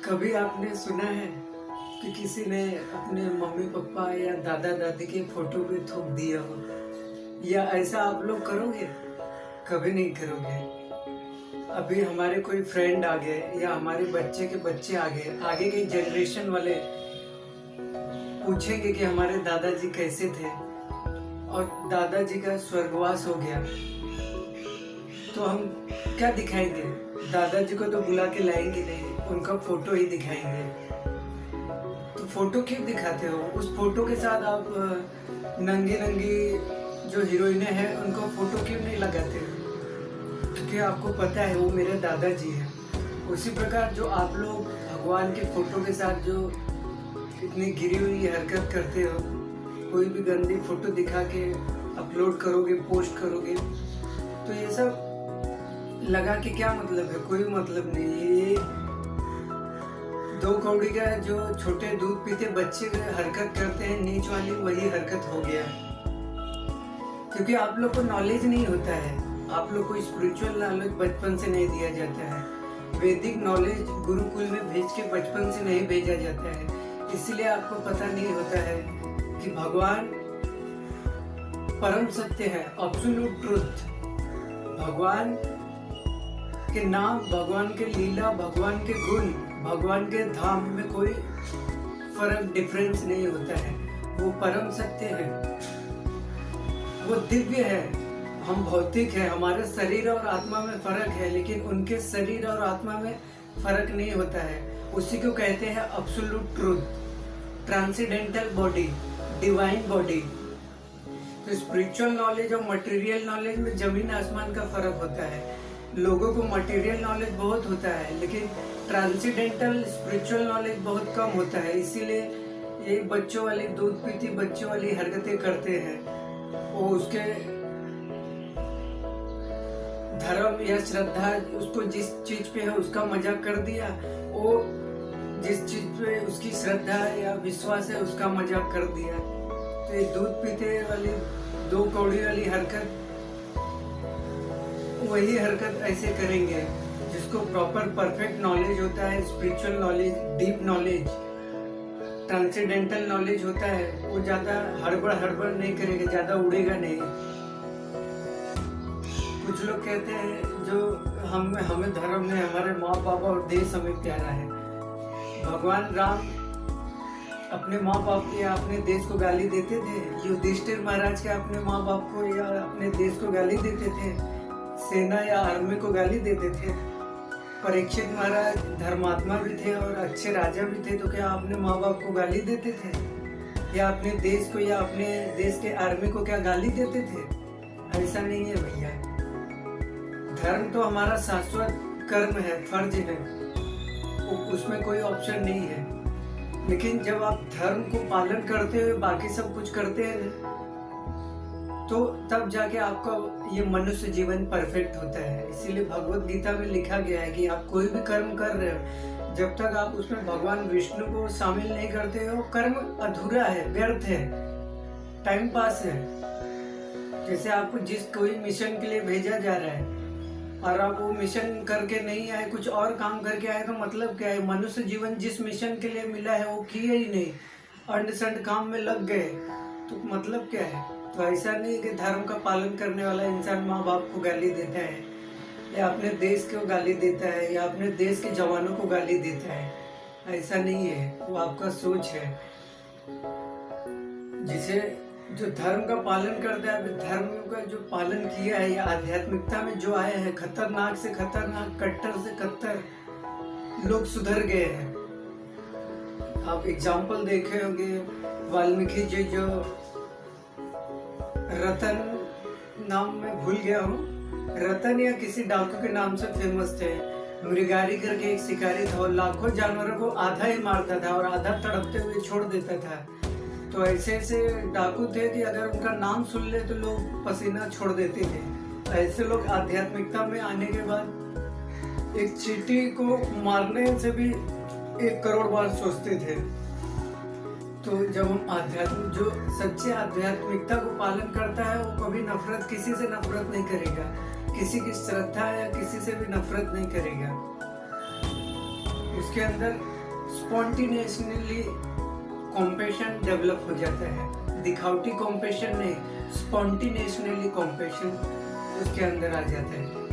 कभी आपने सुना है कि किसी ने अपने मम्मी पापा या दादा दादी के फोटो पे थूक दिया हो? या ऐसा आप लोग करोगे? कभी नहीं करोगे। अभी हमारे कोई फ्रेंड आ गए या हमारे बच्चे के बच्चे आ गए, आगे के जनरेशन वाले पूछेंगे कि हमारे दादाजी कैसे थे और दादाजी का स्वर्गवास हो गया, तो हम क्या दिखाएंगे? दादाजी को तो बुला के लाएंगे नहीं, उनका फोटो ही दिखाएंगे। तो फोटो क्यों दिखाते हो? उस फोटो के साथ आप नंगी नंगी जो हीरोइनें हैं उनको फोटो क्यों नहीं लगाते? क्योंकि आपको पता है वो मेरे दादाजी हैं। उसी प्रकार जो आप लोग भगवान के फोटो के साथ जो इतनी गिरी हुई हरकत करते हो, कोई भी गंदी फोटो दिखा के अपलोड करोगे, पोस्ट करोगे, तो ये सब लगा के क्या मतलब है? कोई मतलब नहीं। ये दो कौड़ी का जो छोटे दूध पीते बच्चे हरकत करते हैं नीच वाली, वही हरकत हो गया। क्योंकि आप लोग को नॉलेज नहीं होता है, आप लोग को स्पिरिचुअल नॉलेज बचपन से नहीं दिया जाता है, वैदिक नॉलेज गुरुकुल में भेज के बचपन से नहीं भेजा जाता है। इसलिए आपको पता नहीं होता है कि भगवान परम सत्य है, एब्सोल्यूट ट्रुथ। भगवान के नाम, भगवान के लीला, भगवान के गुण, भगवान के धाम में कोई फर्क, डिफरेंस नहीं होता है। वो परम सत्य है, वो दिव्य है। हम भौतिक है, हमारे शरीर और आत्मा में फर्क है, लेकिन उनके शरीर और आत्मा में फर्क नहीं होता है। उसी को कहते हैं absolute truth, transcendental body, divine body. तो स्पिरिचुअल नॉलेज और मटेरियल नॉलेज में जमीन आसमान का फर्क होता है। लोगों को मटेरियल नॉलेज बहुत होता है, लेकिन ट्रांसेंडेंटल स्पिरिचुअल नॉलेज बहुत कम होता है। इसीलिए ये बच्चों वाली, दूध पीती बच्चों वाली हरकतें करते हैं। वो उसके धर्म या श्रद्धा, उसको जिस चीज पे है उसका मजाक कर दिया, वो जिस चीज पे उसकी श्रद्धा या विश्वास है उसका मजाक कर दिया। तो ये दूध पीते वाली, दो कौड़ी वाली हरकत, वही हरकत ऐसे करेंगे जिसको प्रॉपर परफेक्ट नॉलेज होता है, spiritual knowledge, deep knowledge, transcendental knowledge होता है। वो ज्यादा हड़बड़ नहीं करेगा, ज्यादा उड़ेगा नहीं। कुछ लोग कहते हैं जो हमें धर्म में हमारे माँ बाप और देश हमें प्यारा है। भगवान राम अपने माँ बाप या अपने देश को गाली देते थे? युधिष्ठिर महाराज के अपने माँ बाप को या अपने देश को गाली देते थे? सेना या आर्मी को गाली देते थे? परीक्षित महाराज धर्मात्मा भी थे और अच्छे राजा भी थे, तो क्या अपने माँ बाप को गाली देते थे? या अपने देश को या अपने देश के आर्मी को क्या गाली देते थे? ऐसा नहीं है भैया। धर्म तो हमारा शाश्वत कर्म है, फर्ज है, उसमें कोई ऑप्शन नहीं है। लेकिन जब आप धर्म को पालन करते हुए बाकी सब कुछ करते हैं तो तब जाके आपका ये मनुष्य जीवन परफेक्ट होता है। इसीलिए भगवत गीता में लिखा गया है कि आप कोई भी कर्म कर रहे हो, जब तक आप उसमें भगवान विष्णु को शामिल नहीं करते हो, कर्म अधूरा है, व्यर्थ है, टाइम पास है। जैसे आपको जिस कोई मिशन के लिए भेजा जा रहा है और आप वो मिशन करके नहीं आए, कुछ और काम करके आए, तो मतलब क्या है? मनुष्य जीवन जिस मिशन के लिए मिला है वो किया ही नहीं, अंड संड काम में लग गए, तो मतलब क्या है? तो ऐसा नहीं कि धर्म का पालन करने वाला इंसान माँ बाप को गाली देता है या अपने देश को गाली देता है या अपने देश के जवानों को गाली देता है। ऐसा नहीं है, वो आपका सोच है। जिसे जो धर्म का पालन करता है, धर्म का जो पालन किया है या आध्यात्मिकता में जो आए हैं, खतरनाक से खतरनाक, कट्टर से कट्टर लोग सुधर गए हैं। आप एग्जाम्पल देखे होंगे, वाल्मीकि जी जो रतन, नाम में भूल गया हूँ, रतन या किसी डाकू के नाम से फेमस थे। मृगारी करके एक शिकारी था और लाखों जानवरों को आधा ही मारता था और आधा तड़पते हुए छोड़ देता था। तो ऐसे ऐसे डाकू थे कि अगर उनका नाम सुन ले तो लोग पसीना छोड़ देते थे। ऐसे लोग आध्यात्मिकता में आने के बाद एक चींटी को मारने से भी 1 करोड़ बार सोचते थे। तो जब हम जो सच्चे आध्यात्मिकता को पालन करता है, वो कभी नफरत, किसी से नफरत नहीं करेगा, किसी की श्रद्धा या किसी से भी नफरत नहीं करेगा। उसके अंदर स्पॉन्टिनियसली कॉम्पैशन डेवलप हो जाता है। दिखावटी कॉम्पैशन नहीं, स्पॉन्टिनियसली कॉम्पैशन उसके अंदर आ जाता है।